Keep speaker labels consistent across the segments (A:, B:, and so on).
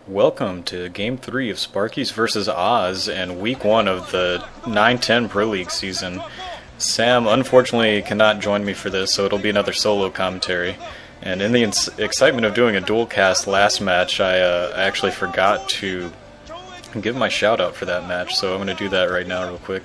A: Welcome to Game 3 of Sparky's vs. Oz and Week 1 of the 9-10 Pro League season. Sam unfortunately cannot join me for this, so it'll be another solo commentary. And in the excitement of doing a dual cast last match, I actually forgot to give my shout out for that match, so I'm going to do that right now real quick.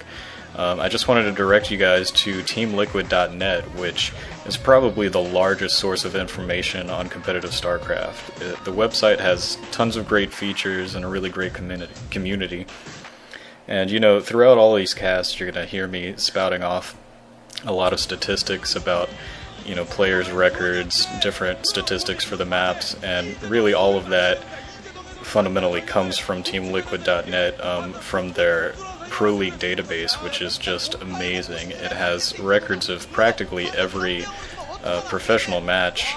A: I just wanted to direct you guys to TeamLiquid.net, which is probably the largest source of information on competitive StarCraft. The website has tons of great features and a really great community. And you know, throughout all these casts, you're going to hear me spouting off a lot of statistics about, you know, players' records, different statistics for the maps, and really all of that fundamentally comes from TeamLiquid.net, from their Pro League database, which is just amazing. It has records of practically every professional match,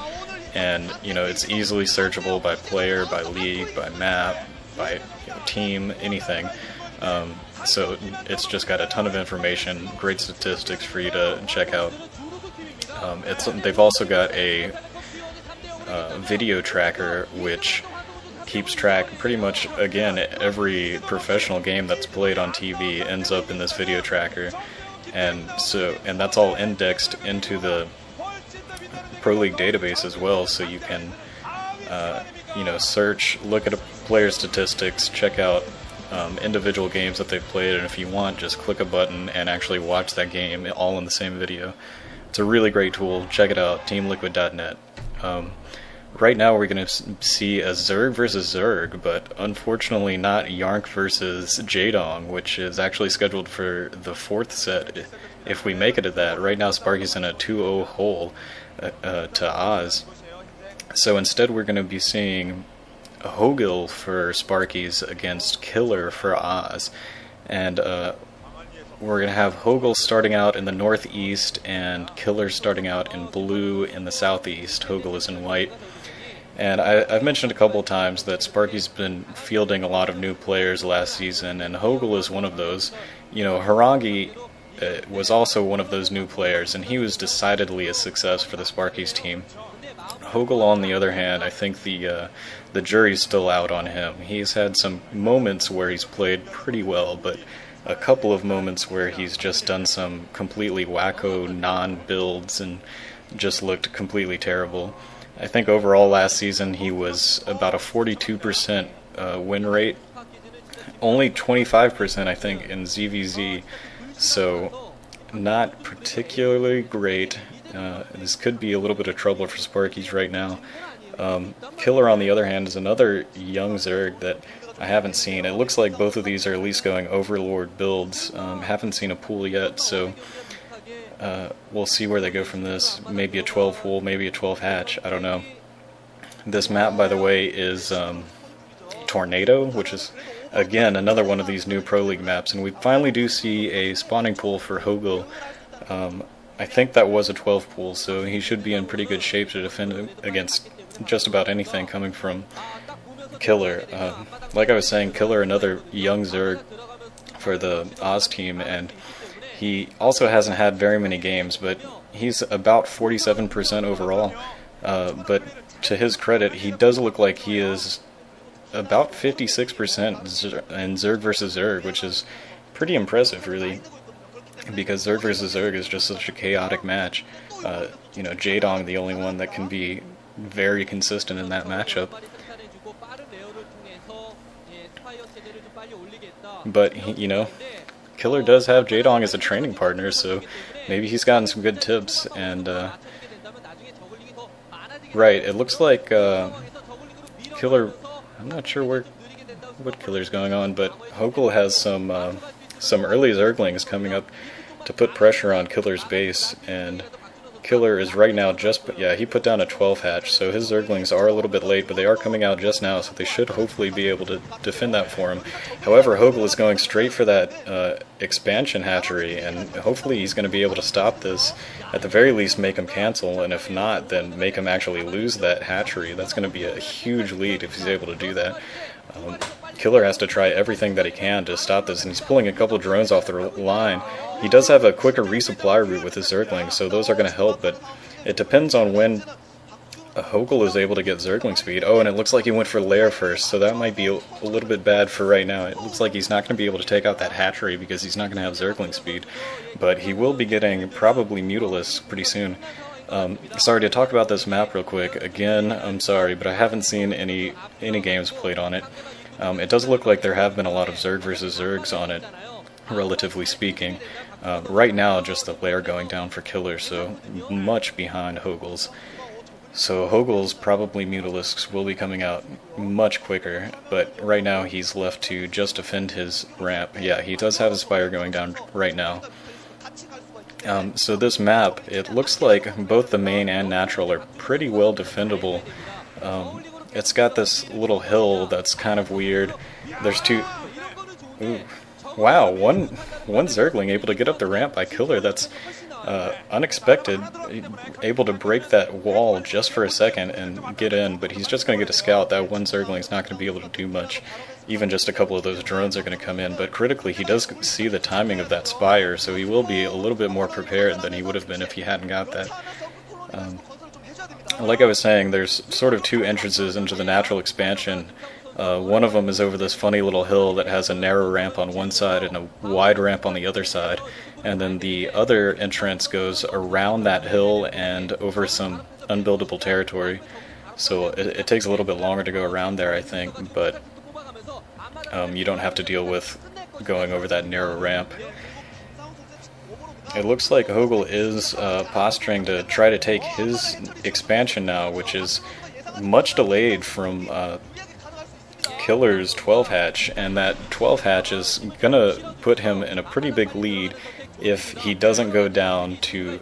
A: and you know, it's easily searchable by player, by league, by map, by team, anything. So it's just got a ton of information, great statistics for you to check out. They've also got a video tracker which keeps track pretty much, again, every professional game that's played on TV ends up in this video tracker, and that's all indexed into the Pro League database as well, so you can search, look at a player's statistics, check out individual games that they've played, and if you want, just click a button and actually watch that game all in the same video. It's a really great tool. Check it out, TeamLiquid.net. Right now we're going to see a Zerg versus Zerg, but unfortunately not Yarnk versus Jaedong, which is actually scheduled for the 4th set if we make it to that. Right now Sparky's in a 2-0 hole to Oz. So instead we're going to be seeing Hogel for Sparky's against Killer for Oz. And we're going to have Hogel starting out in the northeast and Killer starting out in blue in the southeast. Hogel is in white. And I've mentioned a couple of times that Sparky's been fielding a lot of new players last season, and Hogel is one of those. You know, Harangi was also one of those new players, and he was decidedly a success for the Sparky's team. Hogel, on the other hand, I think the jury's still out on him. He's had some moments where he's played pretty well, but a couple of moments where he's just done some completely wacko non-builds and just looked completely terrible. I think overall last season he was about a 42% win rate, only 25% I think in ZVZ, so not particularly great. This could be a little bit of trouble for Sparky's right now. Killer, on the other hand, is another young Zerg that I haven't seen. It looks like both of these are at least going Overlord builds. Haven't seen a pool yet, so we'll see where they go from this. Maybe a 12 pool, maybe a 12 hatch, I don't know. This map, by the way, is Tornado, which is, again, another one of these new Pro League maps, and we finally do see a spawning pool for Hogel. I think that was a 12 pool, so he should be in pretty good shape to defend against just about anything coming from Killer. Like I was saying, Killer, another young Zerg for the Oz team, and he also hasn't had very many games, but he's about 47% overall. But to his credit, he does look like he is about 56% in Zerg versus Zerg, which is pretty impressive, really, because Zerg versus Zerg is just such a chaotic match. Jaedong, the only one that can be very consistent in that matchup. But, Killer does have Jaedong as a training partner, so maybe he's gotten some good tips. And right, it looks like Killer, I'm not sure what Killer's going on, but Hogel has some early Zerglings coming up to put pressure on Killer's base, and Killer is right now he put down a 12 hatch, so his Zerglings are a little bit late, but they are coming out just now, so they should hopefully be able to defend that for him. However, Hogel is going straight for that expansion hatchery, and hopefully he's going to be able to stop this, at the very least make him cancel, and if not, then make him actually lose that hatchery. That's going to be a huge lead if he's able to do that. Killer has to try everything that he can to stop this, and he's pulling a couple drones off the line. He does have a quicker resupply route with his Zerglings, so those are going to help, but it depends on when Hogel is able to get Zergling speed. Oh, and it looks like he went for Lair first, so that might be a little bit bad for right now. It looks like he's not going to be able to take out that hatchery because he's not going to have Zergling speed. But he will be getting probably Mutalisk pretty soon. Sorry to talk about this map real quick. Again, I'm sorry, but I haven't seen any games played on it. It does look like there have been a lot of Zerg versus Zergs on it, relatively speaking. Right now, just the Lair going down for Killer, so much behind Hogel's. So Hogel's probably Mutalisks will be coming out much quicker, but right now he's left to just defend his ramp. Yeah, he does have his Spire going down right now. So this map, it looks like both the main and natural are pretty well defendable. It's got this little hill that's kind of weird. There's two... Ooh. Wow, one Zergling able to get up the ramp by Killer. That's unexpected. Able to break that wall just for a second and get in, but he's just going to get a scout. That one Zergling's not going to be able to do much. Even just a couple of those drones are going to come in, but critically he does see the timing of that Spire, so he will be a little bit more prepared than he would have been if he hadn't got that. Like I was saying, there's sort of two entrances into the natural expansion. One of them is over this funny little hill that has a narrow ramp on one side and a wide ramp on the other side, and then the other entrance goes around that hill and over some unbuildable territory. So it takes a little bit longer to go around there, I think, but you don't have to deal with going over that narrow ramp. It looks like Hogel is posturing to try to take his expansion now, which is much delayed from Killer's 12 hatch, and that 12 hatch is gonna put him in a pretty big lead if he doesn't go down to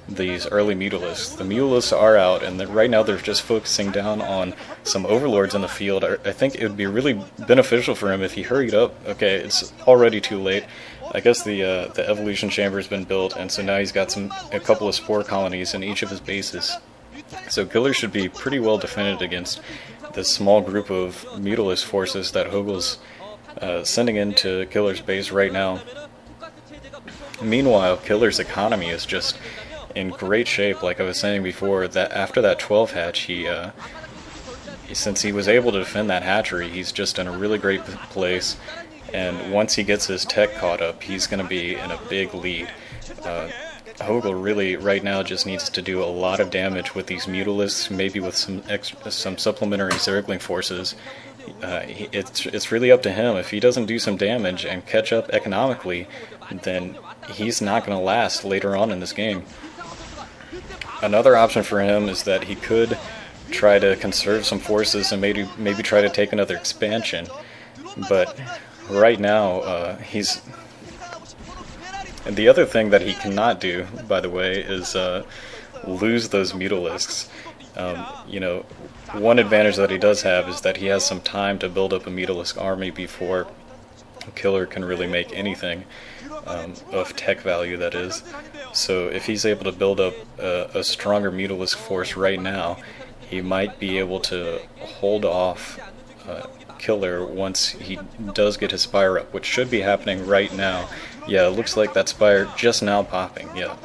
A: these early Mutalisks. The Mutalisks are out, and right now they're just focusing down on some Overlords in the field. I think it would be really beneficial for him if he hurried up. Okay, it's already too late. I guess the evolution chamber has been built, and so now he's got a couple of spore colonies in each of his bases. So Killer should be pretty well defended against this small group of Mutalisk forces that Hogel's sending into Killer's base right now. Meanwhile, Killer's economy is just in great shape. Like I was saying before, that after that 12 hatch, since he was able to defend that hatchery, he's just in a really great place. And once he gets his tech caught up, he's going to be in a big lead. Hogel really, right now, just needs to do a lot of damage with these Mutalisks, maybe with some supplementary Zergling forces. It's really up to him. If he doesn't do some damage and catch up economically, then he's not going to last later on in this game. Another option for him is that he could try to conserve some forces and maybe try to take another expansion. But right now, And the other thing that he cannot do, by the way, is lose those Mutalisks. One advantage that he does have is that he has some time to build up a Mutalisk army before Killer can really make anything of tech value, that is. So if he's able to build up a stronger Mutalisk force right now, he might be able to hold off Killer once he does get his Spire up, which should be happening right now. Yeah, it looks like that Spire just now popping, yeah.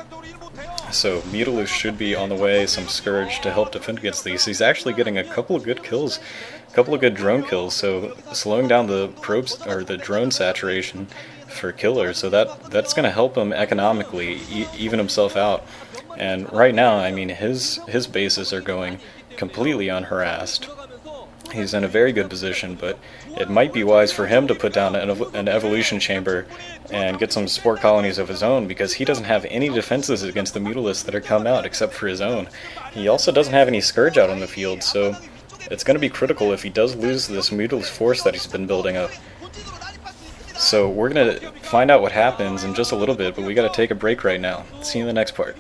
A: So Mutalisk should be on the way, some Scourge to help defend against these. He's actually getting a couple of good kills, a couple of good drone kills, so slowing down the probes or the drone saturation for Killer, so that's going to help him economically, even himself out. And right now, I mean, his bases are going completely unharassed. He's in a very good position, but it might be wise for him to put down an evolution chamber and get some spore colonies of his own, because he doesn't have any defenses against the Mutalisks that are come out except for his own. He also doesn't have any Scourge out on the field, so it's going to be critical if he does lose this Mutalisk force that he's been building up. So we're going to find out what happens in just a little bit, but we got to take a break right now. See you in the next part.